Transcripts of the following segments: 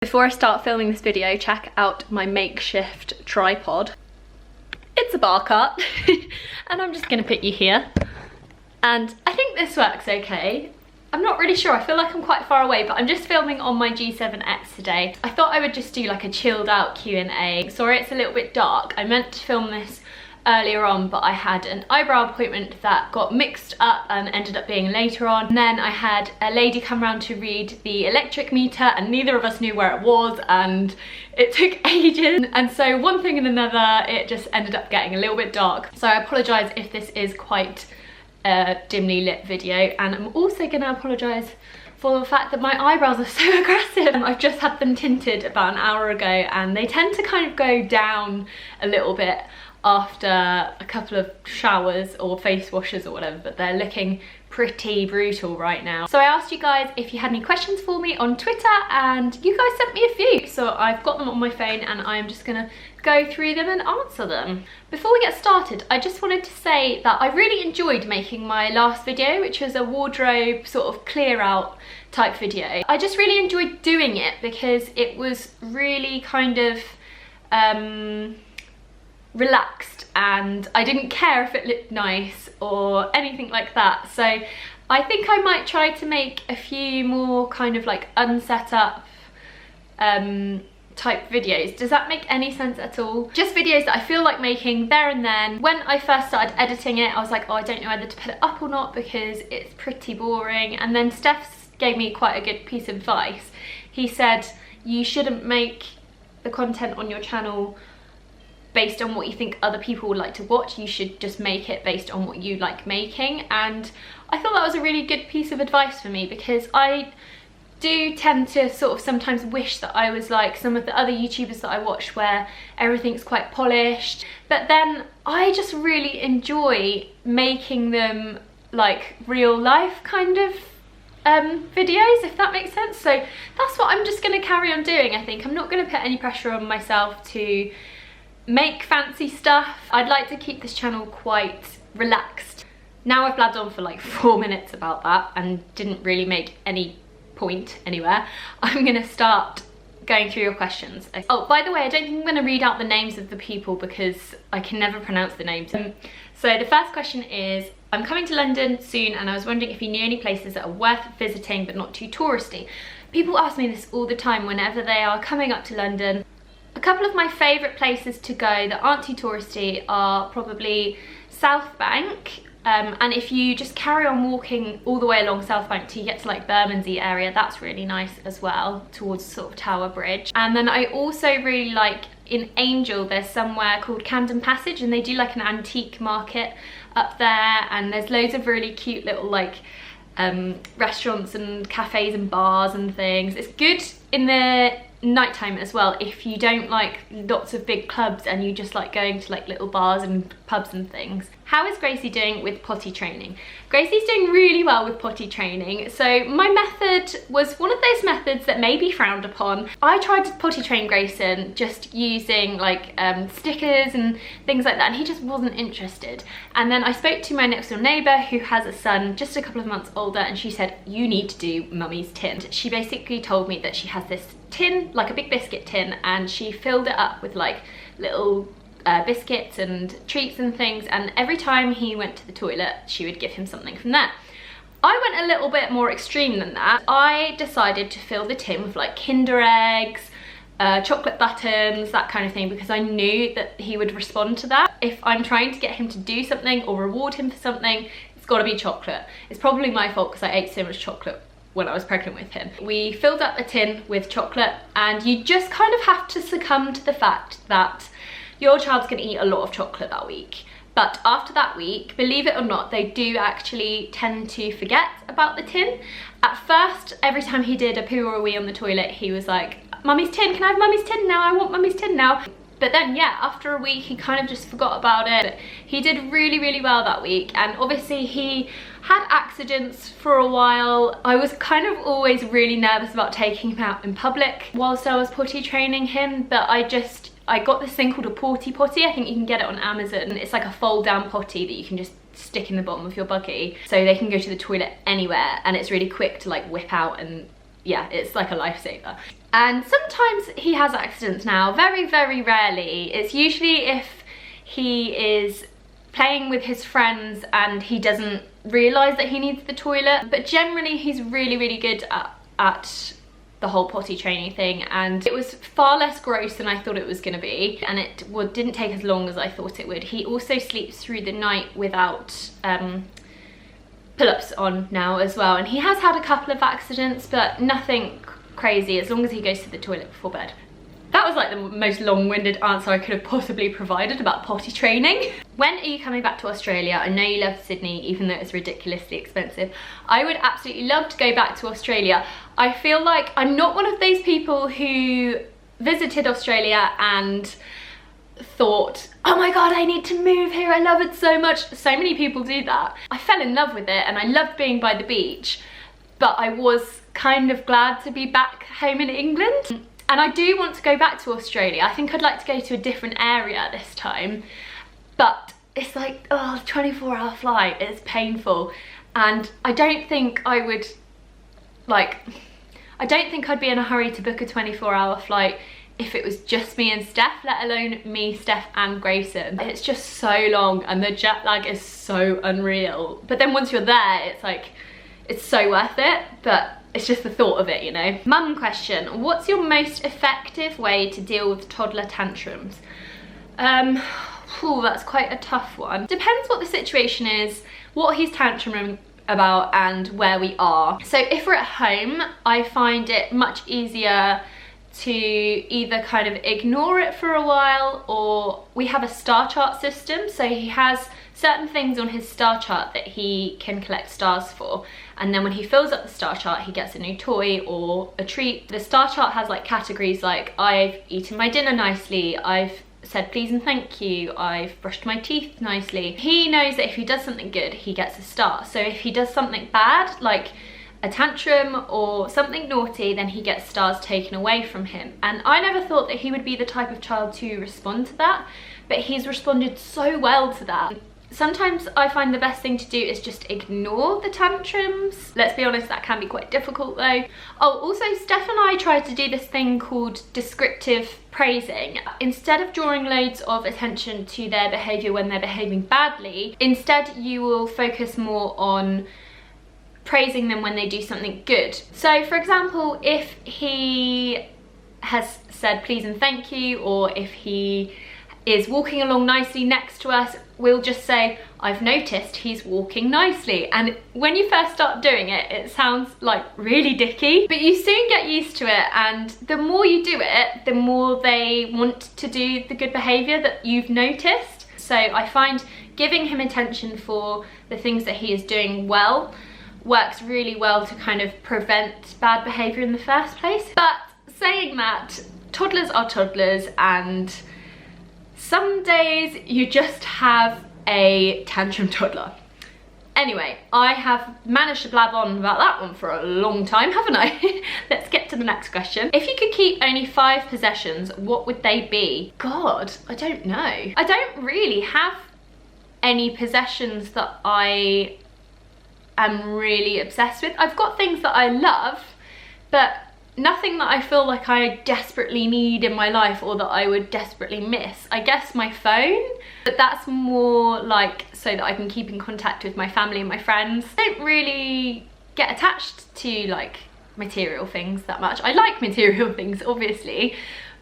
Before I start filming this video, check out my makeshift tripod. It's a bar cart and I'm just gonna put you here. And I think this works okay. I'm not really sure, I feel like I'm quite far away, but I'm just filming on my G7X today. I thought I would just do like a chilled out Q&A. Sorry it's a little bit dark. I meant to film this earlier on, but I had an eyebrow appointment that got mixed up and ended up being later on. And then I had a lady come around to read the electric meter and neither of us knew where it was and it took ages. And so one thing and another, it just ended up getting a little bit dark. So I apologise if this is quite a dimly lit video, and I'm also going to apologise for the fact that my eyebrows are so aggressive. I've just had them tinted about an hour ago and they tend to kind of go down a little bit after a couple of showers or face washes or whatever, but they're looking pretty brutal right now. So I asked you guys if you had any questions for me on Twitter and you guys sent me a few. So I've got them on my phone and I'm just gonna go through them and answer them. Before we get started, I just wanted to say that I really enjoyed making my last video, which was a wardrobe sort of clear out type video. I just really enjoyed doing it because it was really kind of relaxed and I didn't care if it looked nice or anything like that. So I think I might try to make a few more kind of like unset up type videos. Does that make any sense at all? Just videos that I feel like making there and then. When I first started editing it, I was like, oh, I don't know whether to put it up or not because it's pretty boring. And then Steph gave me quite a good piece of advice. He said, you shouldn't make the content on your channel based on what you think other people would like to watch. You should just make it based on what you like making. And I thought that was a really good piece of advice for me because I do tend to sort of sometimes wish that I was like some of the other YouTubers that I watch where everything's quite polished, but then I just really enjoy making them like real life kind of videos, if that makes sense. So that's what I'm just going to carry on doing. I think I'm not going to put any pressure on myself to make fancy stuff. I'd like to keep this channel quite relaxed. Now I've blabbed on for like 4 minutes about that and didn't really make any point anywhere. I'm gonna start going through your questions. Oh, by the way, I don't think I'm gonna read out the names of the people because I can never pronounce the names. So the first question is, I'm coming to London soon and I was wondering if you knew any places that are worth visiting but not too touristy. People ask me this all the time whenever they are coming up to London. A couple of my favourite places to go that aren't too touristy are probably South Bank, and if you just carry on walking all the way along South Bank till you get to like Bermondsey area, that's really nice as well, towards sort of Tower Bridge. And then I also really like in Angel, there's somewhere called Camden Passage and they do like an antique market up there, and there's loads of really cute little like restaurants and cafes and bars and things. It's good in the nighttime as well if you don't like lots of big clubs and you just like going to like little bars and pubs and things. How is Gracie doing with potty training? Gracie's doing really well with potty training. So my method was one of those methods that may be frowned upon. I tried to potty train Grayson just using like stickers and things like that, and he just wasn't interested. And then I spoke to my next door neighbour who has a son just a couple of months older, and she said, you need to do mummy's tin. She basically told me that she has this tin, like a big biscuit tin, and she filled it up with like little biscuits and treats and things, and every time he went to the toilet she would give him something from there. I went a little bit more extreme than that. I decided to fill the tin with like Kinder eggs, chocolate buttons, that kind of thing, because I knew that he would respond to that. If I'm trying to get him to do something or reward him for something, it's got to be chocolate. It's probably my fault because I ate so much chocolate when I was pregnant with him. We filled up a tin with chocolate, and you just kind of have to succumb to the fact that your child's gonna eat a lot of chocolate that week. But after that week, believe it or not, they do actually tend to forget about the tin. At first, every time he did a poo or a wee on the toilet, he was like, mummy's tin, can I have mummy's tin now? I want mummy's tin now. But then, yeah, after a week, he kind of just forgot about it. He did really, really well that week. And obviously he had accidents for a while. I was kind of always really nervous about taking him out in public whilst I was potty training him, but I got this thing called a potty. I think you can get it on Amazon. It's like a fold down potty that you can just stick in the bottom of your buggy so they can go to the toilet anywhere, and it's really quick to like whip out and yeah, it's like a lifesaver. And sometimes he has accidents now, very, very rarely. It's usually if he is playing with his friends and he doesn't realise that he needs the toilet. But generally he's really, really good at the whole potty training thing, and it was far less gross than I thought it was going to be, and it didn't take as long as I thought it would. He also sleeps through the night without pull-ups on now as well, and he has had a couple of accidents, but nothing crazy, as long as he goes to the toilet before bed. That was like the most long-winded answer I could have possibly provided about potty training. When are you coming back to Australia? I know you love Sydney, even though it's ridiculously expensive. I would absolutely love to go back to Australia. I feel like I'm not one of those people who visited Australia and thought, oh my god, I need to move here, I love it so much. So many people do that. I fell in love with it and I loved being by the beach, but I was kind of glad to be back home in England. And I do want to go back to Australia. I think I'd like to go to a different area this time, but it's like, oh, 24-hour flight is painful. And I don't think I would, like, I don't think I'd be in a hurry to book a 24-hour flight if it was just me and Steph, let alone me, Steph and Grayson. It's just so long and the jet lag is so unreal. But then once you're there, it's like, it's so worth it, but it's just the thought of it, you know. Mum question, what's your most effective way to deal with toddler tantrums? That's quite a tough one. Depends what the situation is, what he's tantruming about and where we are. So if we're at home, I find it much easier to either kind of ignore it for a while, or we have a star chart system, so he has certain things on his star chart that he can collect stars for, and then when he fills up the star chart he gets a new toy or a treat. The star chart has like categories like, I've eaten my dinner nicely, I've said please and thank you, I've brushed my teeth nicely. He knows that if he does something good he gets a star, so if he does something bad like a tantrum or something naughty, then he gets stars taken away from him. And I never thought that he would be the type of child to respond to that, but he's responded so well to that. Sometimes I find the best thing to do is just ignore the tantrums. Let's be honest, that can be quite difficult though. Oh, also Steph and I tried to do this thing called descriptive praising. Instead of drawing loads of attention to their behaviour when they're behaving badly, instead you will focus more on praising them when they do something good. So for example, if he has said please and thank you, or if he is walking along nicely next to us, we'll just say, I've noticed he's walking nicely. And when you first start doing it, it sounds like really dicky, but you soon get used to it, and the more you do it, the more they want to do the good behaviour that you've noticed. So I find giving him attention for the things that he is doing well works really well to kind of prevent bad behaviour in the first place. But saying that, toddlers are toddlers, and some days you just have a tantrum toddler. Anyway, I have managed to blab on about that one for a long time, haven't I? Let's get to the next question. If you could keep only 5 possessions, what would they be? God, I don't know. I don't really have any possessions that I am really obsessed with. I've got things that I love, but nothing that I feel like I desperately need in my life or that I would desperately miss. I guess my phone, but that's more like so that I can keep in contact with my family and my friends. I don't really get attached to like material things that much. I like material things obviously,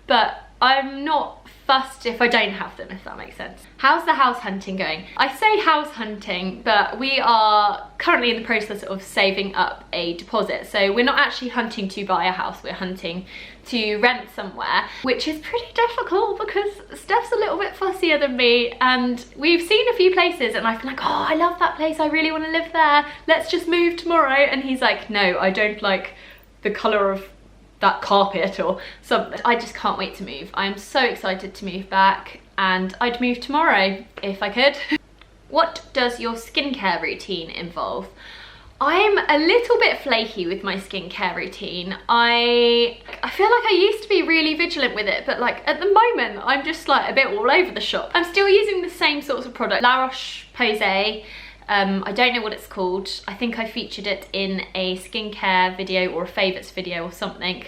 but I'm not fussed if I don't have them, if that makes sense. How's the house hunting going? I say house hunting, but we are currently in the process of saving up a deposit. So we're not actually hunting to buy a house, we're hunting to rent somewhere, which is pretty difficult because Steph's a little bit fussier than me, and we've seen a few places and I've been like, oh, I love that place, I really want to live there, let's just move tomorrow. And he's like, no, I don't like the colour of that carpet or something. I just can't wait to move. I'm so excited to move back, and I'd move tomorrow if I could. What does your skincare routine involve? I'm a little bit flaky with my skincare routine. I feel like I used to be really vigilant with it, but like at the moment I'm just like a bit all over the shop. I'm still using the same sorts of product. La Roche-Posay, I don't know what it's called. I think I featured it in a skincare video or a favourites video or something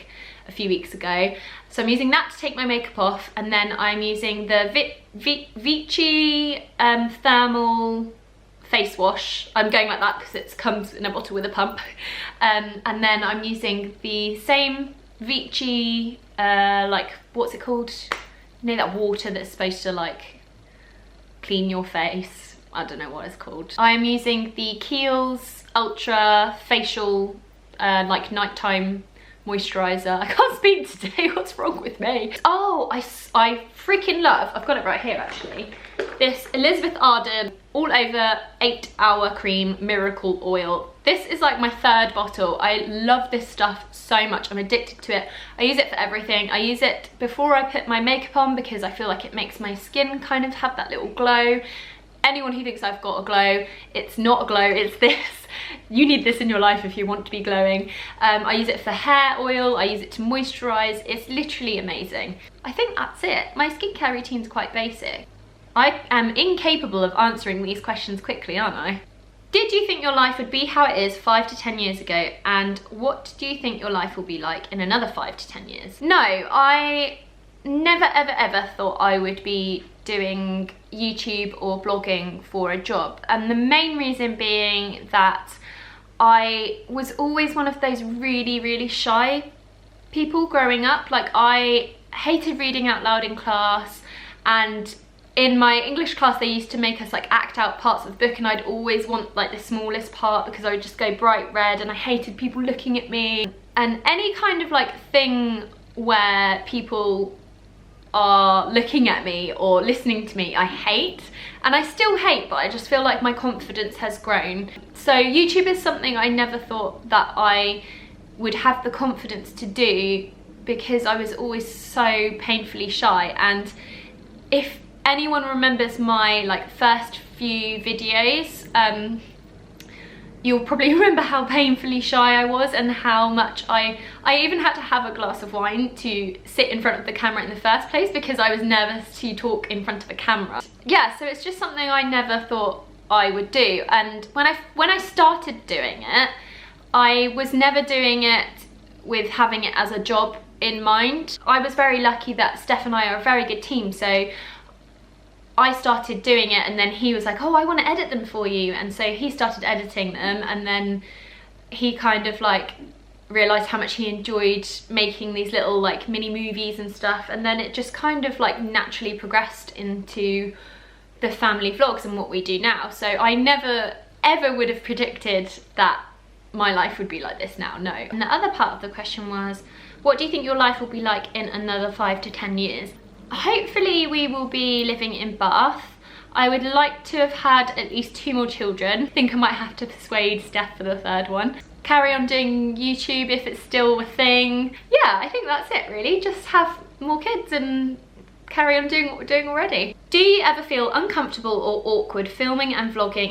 a few weeks ago. So I'm using that to take my makeup off, and then I'm using the Vichy thermal face wash. I'm going like that because it comes in a bottle with a pump. And then I'm using the same Vichy, like, what's it called? You know, that water that's supposed to like clean your face. I don't know what it's called. I am using the Kiehl's Ultra Facial like nighttime moisturizer. I can't speak today, what's wrong with me? Oh, I freaking love, I've got it right here actually, this Elizabeth Arden all over 8-hour cream miracle oil. This is like my 3rd bottle. I love this stuff so much. I'm addicted to it. I use it for everything. I use it before I put my makeup on because I feel like it makes my skin kind of have that little glow. Anyone who thinks I've got a glow, it's not a glow, it's this. You need this in your life if you want to be glowing. I use it for hair oil, I use it to moisturize. It's literally amazing. I think that's it. My skincare routine's quite basic. I am incapable of answering these questions quickly, aren't I? Did you think your life would be how it is 5 to 10 years ago? And what do you think your life will be like in another 5 to 10 years? No, I never ever ever thought I would be doing YouTube or blogging for a job, and the main reason being that I was always one of those really shy people growing up. Like, I hated reading out loud in class, and in my English class they used to make us like act out parts of the book, and I'd always want like the smallest part because I would just go bright red, and I hated people looking at me. And any kind of like thing where people are looking at me or listening to me, I hate, and I still hate, but I just feel like my confidence has grown. So YouTube is something I never thought that I would have the confidence to do because I was always so painfully shy. And if anyone remembers my like first few videos, you'll probably remember how painfully shy I was and how much I even had to have a glass of wine to sit in front of the camera in the first place because I was nervous to talk in front of a camera. Yeah, so it's just something I never thought I would do. And when I started doing it, I was never doing it with having it as a job in mind. I was very lucky that Steph and I are a very good team, so I started doing it, and then he was like, oh, I want to edit them for you, and so he started editing them, and then he kind of like realized how much he enjoyed making these little like mini movies and stuff, and then it just kind of like naturally progressed into the family vlogs and what we do now. So I never ever would have predicted that my life would be like this now, no. And the other part of the question was, what do you think your life will be like in another 5 to 10 years? Hopefully we will be living in Bath. I would like to have had at least 2 more children. I think I might have to persuade Steph for the 3rd one. Carry on doing YouTube if it's still a thing. Yeah, I think that's it really. Just have more kids and carry on doing what we're doing already. Do you ever feel uncomfortable or awkward filming and vlogging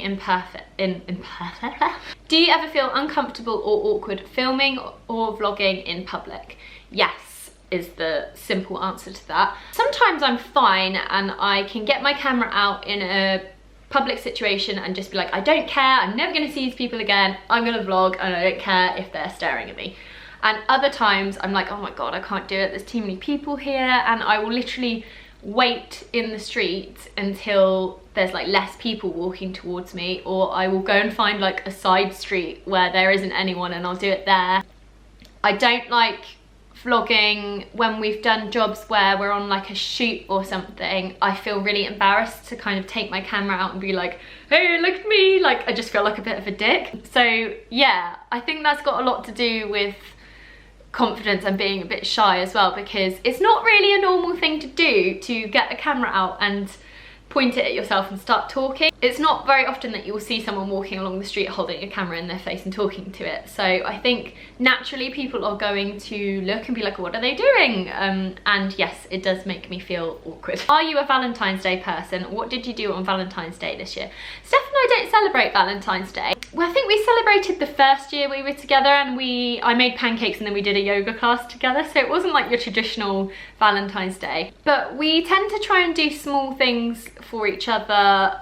Do you ever feel uncomfortable or awkward filming or vlogging in public? Yes is the simple answer to that. Sometimes I'm fine and I can get my camera out in a public situation and just be like, I don't care, I'm never gonna see these people again, I'm gonna vlog and I don't care if they're staring at me. And other times I'm like, oh my god, I can't do it, there's too many people here, and I will literally wait in the street until there's like less people walking towards me, or I will go and find like a side street where there isn't anyone and I'll do it there. I don't like vlogging when we've done jobs where we're on like a shoot or something. I feel really embarrassed to kind of take my camera out and be like, hey, look at me, like I just feel like a bit of a dick. So yeah, I think that's got a lot to do with confidence and being a bit shy as well, because it's not really a normal thing to do, to get a camera out and point it at yourself and start talking. It's not very often that you'll see someone walking along the street holding a camera in their face and talking to it. So I think naturally people are going to look and be like, what are they doing? And yes, it does make me feel awkward. Are you a Valentine's Day person? What did you do on Valentine's Day this year? Steph and I don't celebrate Valentine's Day. Well, I think we celebrated the first year we were together, and I made pancakes and then we did a yoga class together. So it wasn't like your traditional Valentine's Day. But we tend to try and do small things for each other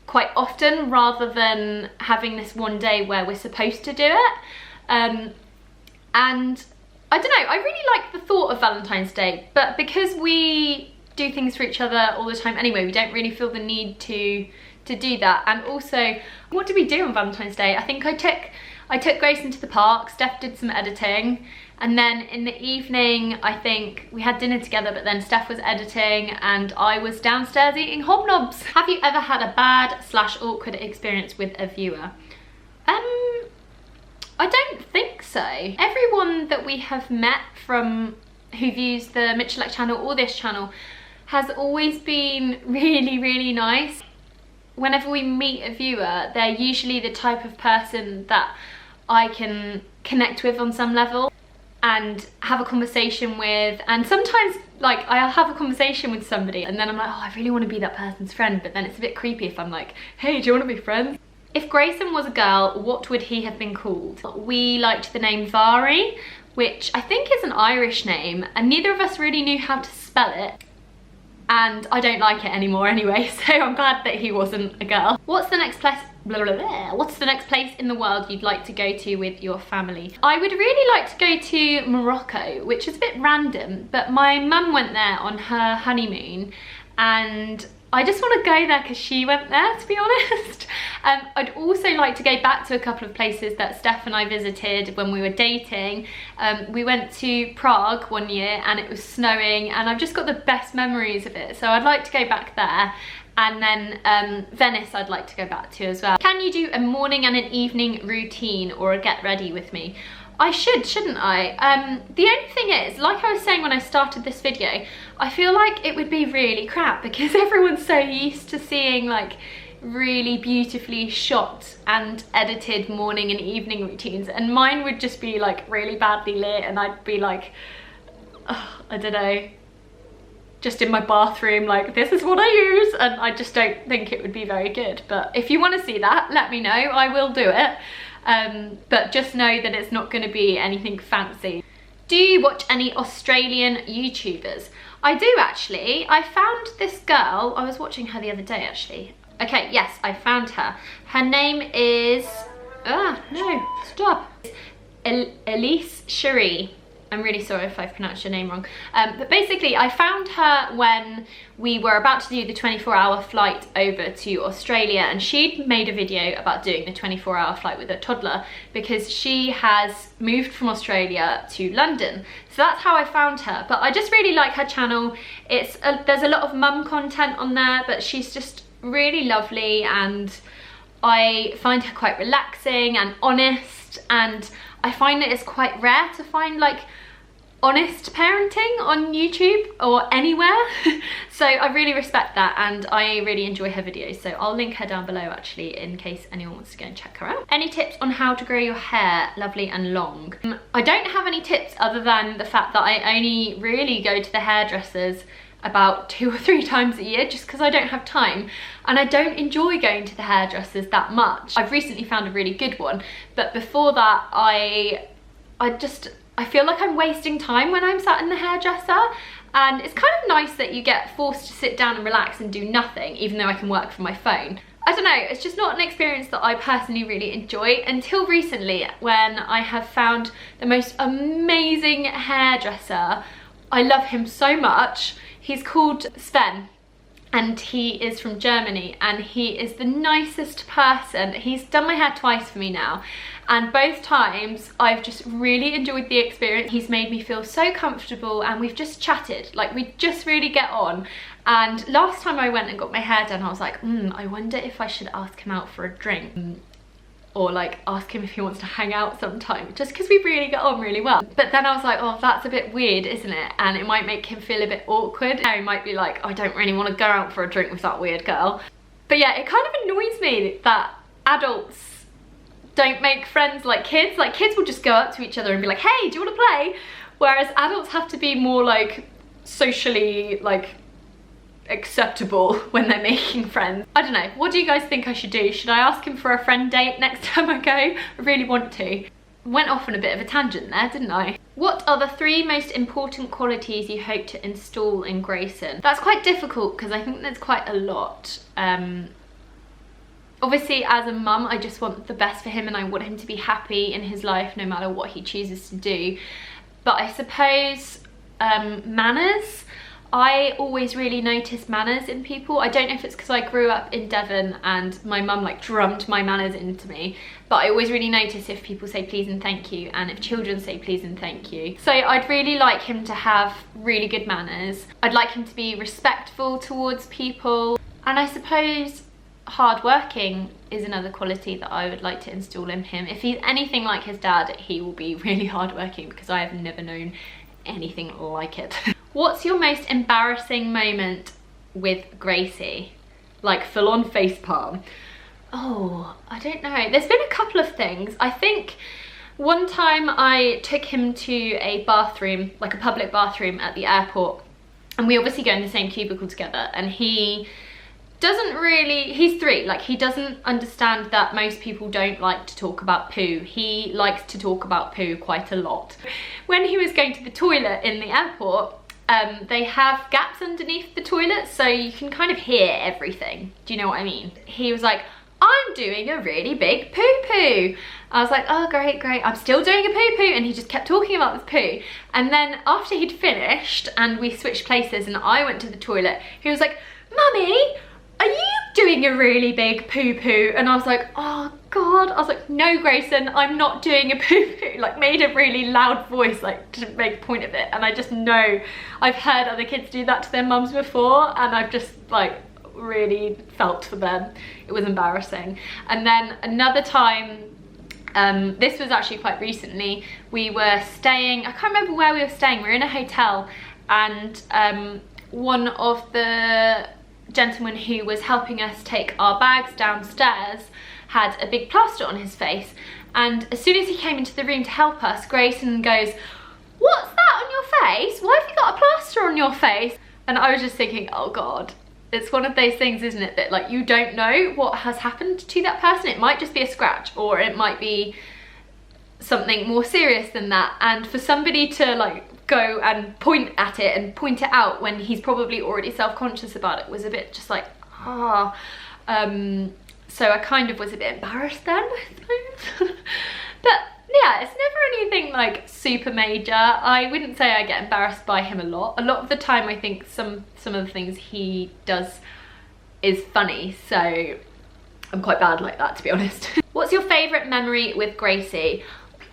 quite often rather than having this one day where we're supposed to do it. And I don't know, I really like the thought of Valentine's Day, but because we do things for each other all the time anyway, we don't really feel the need to do that. And also, what did we do on Valentine's Day? I think I took Grace into the park, Steph did some editing, and then in the evening I think we had dinner together, but then Steph was editing and I was downstairs eating hobnobs. Have you ever had a bad/awkward experience with a viewer? I don't think so. Everyone that we have met from who views the Michalak channel or this channel has always been really, really nice. Whenever we meet a viewer, they're usually the type of person that I can connect with on some level and have a conversation with. And sometimes, like, I'll have a conversation with somebody and then I'm like, oh, I really want to be that person's friend, but then it's a bit creepy if I'm like, hey, do you want to be friends? If Grayson was a girl, what would he have been called? We liked the name Vari, which I think is an Irish name, and neither of us really knew how to spell it. And I don't like it anymore anyway, so I'm glad that he wasn't a girl. What's the next place? What's the next place in the world you'd like to go to with your family? I would really like to go to Morocco, which is a bit random, but my mum went there on her honeymoon and I just want to go there because she went there, to be honest. I'd also like to go back to a couple of places that Steph and I visited when we were dating. We went to Prague one year and it was snowing and I've just got the best memories of it. So I'd like to go back there. And then Venice I'd like to go back to as well. Can you do a morning and an evening routine or a get ready with me? I should, shouldn't I? The only thing is, like I was saying when I started this video, I feel like it would be really crap because everyone's so used to seeing like really beautifully shot and edited morning and evening routines, and mine would just be like really badly lit and I'd be like, oh, I don't know, just in my bathroom like this is what I use, and I just don't think it would be very good. But if you want to see that, let me know, I will do it. But just know that it's not going to be anything fancy. Do you watch any Australian YouTubers? I do actually. I found this girl, I was watching her the other day actually. Okay, yes, I found her. Her name is, Elise Cherie. I'm really sorry if I've pronounced your name wrong. But basically I found her when we were about to do the 24-hour flight over to Australia, and she'd made a video about doing the 24-hour flight with a toddler because she has moved from Australia to London. So that's how I found her. But I just really like her channel. There's a lot of mum content on there, but she's just really lovely and I find her quite relaxing and honest, and I find that it's quite rare to find like honest parenting on YouTube or anywhere. So I really respect that and I really enjoy her videos. So I'll link her down below actually in case anyone wants to go and check her out. Any tips on how to grow your hair lovely and long? I don't have any tips other than the fact that I only really go to the hairdressers about 2 or 3 times a year just because I don't have time and I don't enjoy going to the hairdressers that much. I've recently found a really good one, but before that I feel like I'm wasting time when I'm sat in the hairdresser, and it's kind of nice that you get forced to sit down and relax and do nothing even though I can work from my phone. I don't know, it's just not an experience that I personally really enjoy until recently when I have found the most amazing hairdresser. I love him so much. He's called Sven and he is from Germany and he is the nicest person. He's done my hair twice for me now and both times I've just really enjoyed the experience. He's made me feel so comfortable and we've just chatted, like we just really get on. And last time I went and got my hair done I was like, I wonder if I should ask him out for a drink. Or like ask him if he wants to hang out sometime, just because we really get on really well. But then I was like, oh, that's a bit weird, isn't it? And it might make him feel a bit awkward. He might be like, I don't really want to go out for a drink with that weird girl. But yeah, it kind of annoys me that adults don't make friends like kids. Like kids will just go up to each other and be like, hey, do you want to play? Whereas adults have to be more like socially like acceptable when they're making friends. I don't know, what do you guys think I should do? Should I ask him for a friend date next time I go? I really want to. Went off on a bit of a tangent there, didn't I? What are the 3 most important qualities you hope to install in Grayson? That's quite difficult because I think there's quite a lot. Obviously, as a mum, I just want the best for him and I want him to be happy in his life no matter what he chooses to do. But I suppose manners, I always really notice manners in people. I don't know if it's because I grew up in Devon and my mum like drummed my manners into me, but I always really notice if people say please and thank you, and if children say please and thank you. So I'd really like him to have really good manners. I'd like him to be respectful towards people, and I suppose hardworking is another quality that I would like to install in him. If he's anything like his dad, he will be really hardworking, because I have never known anything like it. What's your most embarrassing moment with Gracie? Like full on facepalm. Oh, I don't know. There's been a couple of things. I think one time I took him to a bathroom, like a public bathroom at the airport, and we obviously go in the same cubicle together, and he doesn't really, he's 3, like he doesn't understand that most people don't like to talk about poo. He likes to talk about poo quite a lot. When he was going to the toilet in the airport, they have gaps underneath the toilet, so you can kind of hear everything. Do you know what I mean? He was like, I'm doing a really big poo-poo. I was like, oh great, I'm still doing a poo-poo, and he just kept talking about this poo. And then after he'd finished and we switched places and I went to the toilet, he was like, Mummy, are you doing a really big poo-poo? And I was like, oh God. I was like, no Grayson, I'm not doing a poo-poo. Like made a really loud voice, like to make a point of it. And I just know, I've heard other kids do that to their mums before, and I've just like really felt for them. It was embarrassing. And then another time, this was actually quite recently, we were staying, I can't remember where we were staying, we were in a hotel, and one of the gentleman who was helping us take our bags downstairs had a big plaster on his face, and as soon as he came into the room to help us, Grayson goes, what's that on your face? Why have you got a plaster on your face? And I was just thinking, oh God, it's one of those things, isn't it, that like you don't know what has happened to that person. It might just be a scratch, or it might be something more serious than that, and for somebody to like go and point at it and point it out when he's probably already self-conscious about it was a bit just like, ah. So I kind of was a bit embarrassed then, I suppose. But yeah, it's never anything like super major. I wouldn't say I get embarrassed by him a lot. A lot of the time I think some of the things he does is funny, so I'm quite bad like that, to be honest. What's your favourite memory with Gracie?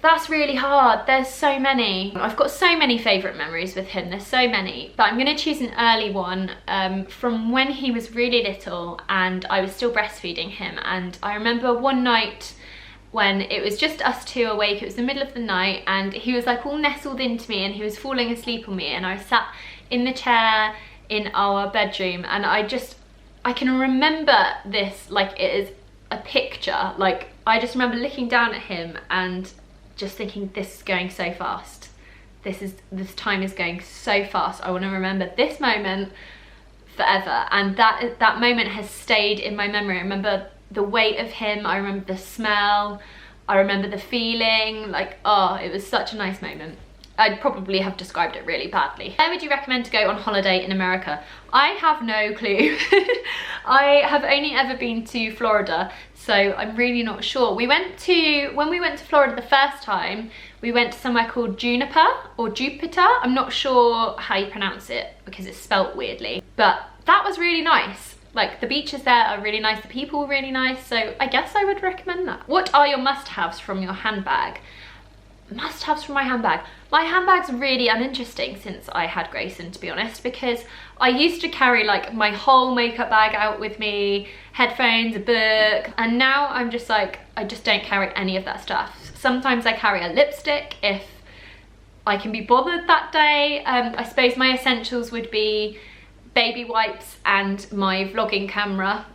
That's really hard. There's so many. I've got so many favourite memories with him. There's so many. But I'm going to choose an early one from when he was really little and I was still breastfeeding him. And I remember one night when it was just us two awake, it was the middle of the night, and he was like all nestled into me and he was falling asleep on me, and I sat in the chair in our bedroom, and I can remember this like it is a picture. Like I just remember looking down at him and just thinking, this is going so fast. This time is going so fast. I want to remember this moment forever. And that moment has stayed in my memory. I remember the weight of him. I remember the smell. I remember the feeling. Like, oh, it was such a nice moment. I'd probably have described it really badly. Where would you recommend to go on holiday in America? I have no clue. I have only ever been to Florida, so I'm really not sure. When we went to Florida the first time, we went to somewhere called Juniper or Jupiter. I'm not sure how you pronounce it because it's spelt weirdly, but that was really nice. Like the beaches there are really nice, the people were really nice, so I guess I would recommend that. What are your must-haves from your handbag? Must-haves from my handbag. My handbag's really uninteresting since I had Grayson, to be honest, because I used to carry like my whole makeup bag out with me, headphones, a book, and now I'm just like, I just don't carry any of that stuff. Sometimes I carry a lipstick if I can be bothered that day. I suppose my essentials would be baby wipes and my vlogging camera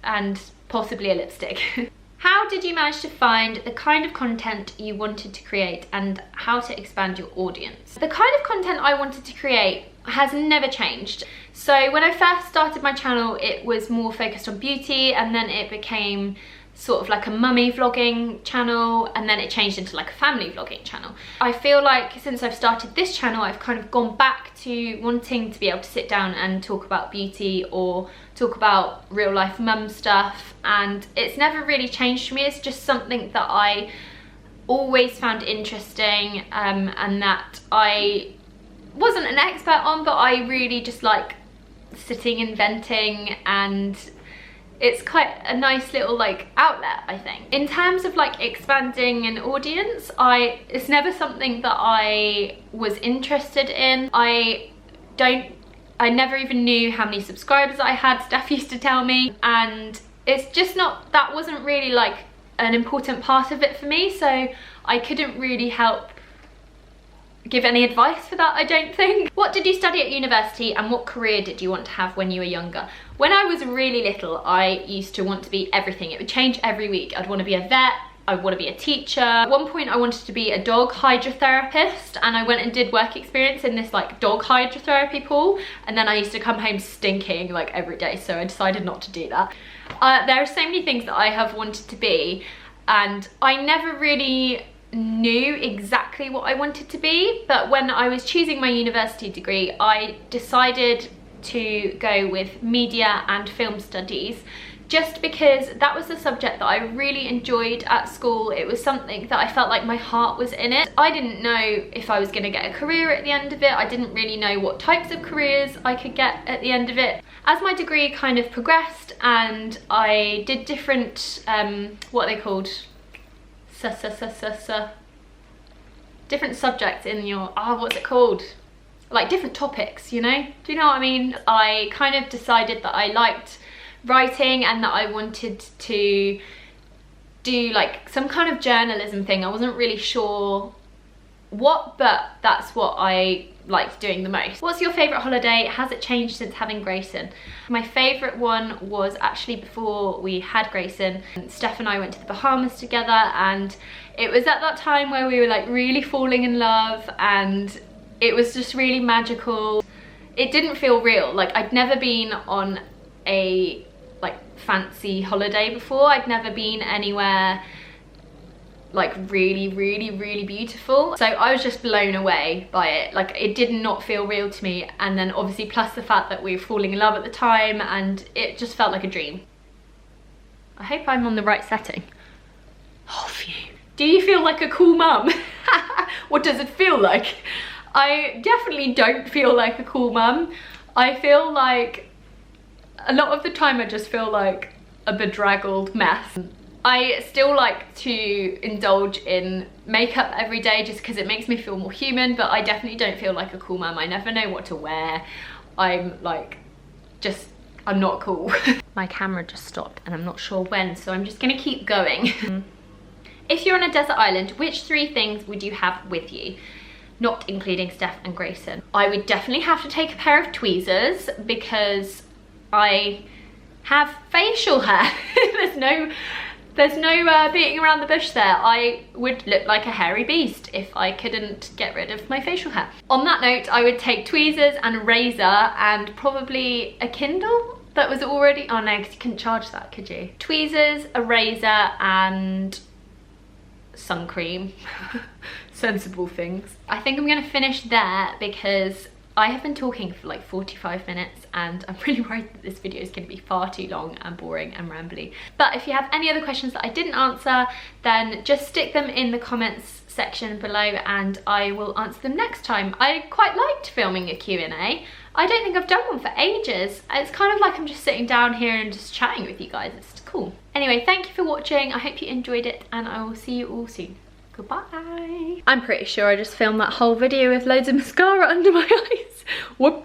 and possibly a lipstick. How did you manage to find the kind of content you wanted to create and how to expand your audience? The kind of content I wanted to create has never changed. So when I first started my channel, it was more focused on beauty, and then it became sort of like a mummy vlogging channel, and then it changed into like a family vlogging channel. I feel like since I've started this channel, I've kind of gone back to wanting to be able to sit down and talk about beauty or talk about real life mum stuff, and it's never really changed for me. It's just something that I always found interesting, and that I wasn't an expert on, but I really just like sitting and venting, and it's quite a nice little like outlet, I think. In terms of like expanding an audience, it's never something that I was interested in. I never even knew how many subscribers I had. Steph used to tell me, and it's just not, that wasn't really like an important part of it for me, so I couldn't really help give any advice for that, I don't think. What did you study at university, and what career did you want to have when you were younger? When I was really little, I used to want to be everything. It would change every week. I'd want to be a vet, I'd want to be a teacher. At one point I wanted to be a dog hydrotherapist, and I went and did work experience in this like dog hydrotherapy pool, and then I used to come home stinking like every day, so I decided not to do that. There are so many things that I have wanted to be, and I never really knew exactly what I wanted to be, but when I was choosing my university degree, I decided to go with media and film studies, just because that was the subject that I really enjoyed at school. It was something that I felt like my heart was in it. I didn't know if I was going to get a career at the end of it. I didn't really know what types of careers I could get at the end of it. As my degree kind of progressed and I did different, what are they called? Different subjects in your, what's it called? Like different topics, you know? Do you know what I mean? I kind of decided that I liked writing and that I wanted to do like some kind of journalism thing. I wasn't really sure what, but that's what I liked doing the most. What's your favourite holiday? Has it changed since having Grayson? My favourite one was actually before we had Grayson. Steph and I went to the Bahamas together, and it was at that time where we were like really falling in love, and it was just really magical. It didn't feel real. Like I'd never been on a like fancy holiday before. I'd never been anywhere like really beautiful, so I was just blown away by it. Like it did not feel real to me, and then obviously plus the fact that we were falling in love at the time, and it just felt like a dream. I hope I'm on the right setting. Oh phew. Do you feel like a cool mum? What does it feel like? I definitely don't feel like a cool mum. I feel like a lot of the time I just feel like a bedraggled mess. I still like to indulge in makeup every day just because it makes me feel more human, but I definitely don't feel like a cool mum. I never know what to wear. I'm like, I'm not cool. My camera just stopped and I'm not sure when, so I'm just gonna keep going. If you're on a desert island, which 3 things would you have with you? Not including Steph and Grayson. I would definitely have to take a pair of tweezers because I have facial hair. There's no beating around the bush there. I would look like a hairy beast if I couldn't get rid of my facial hair. On that note, I would take tweezers and a razor and probably a Kindle that was already, oh no, because you couldn't charge that, could you? Tweezers, a razor, and sun cream. Sensible things. I think I'm gonna finish there because I have been talking for like 45 minutes and I'm really worried that this video is going to be far too long and boring and rambly. But if you have any other questions that I didn't answer, then just stick them in the comments section below and I will answer them next time. I quite liked filming a Q&A. I don't think I've done one for ages. It's kind of like I'm just sitting down here and just chatting with you guys. It's cool. Anyway, thank you for watching. I hope you enjoyed it and I will see you all soon. Goodbye. I'm pretty sure I just filmed that whole video with loads of mascara under my eyes. Whoops.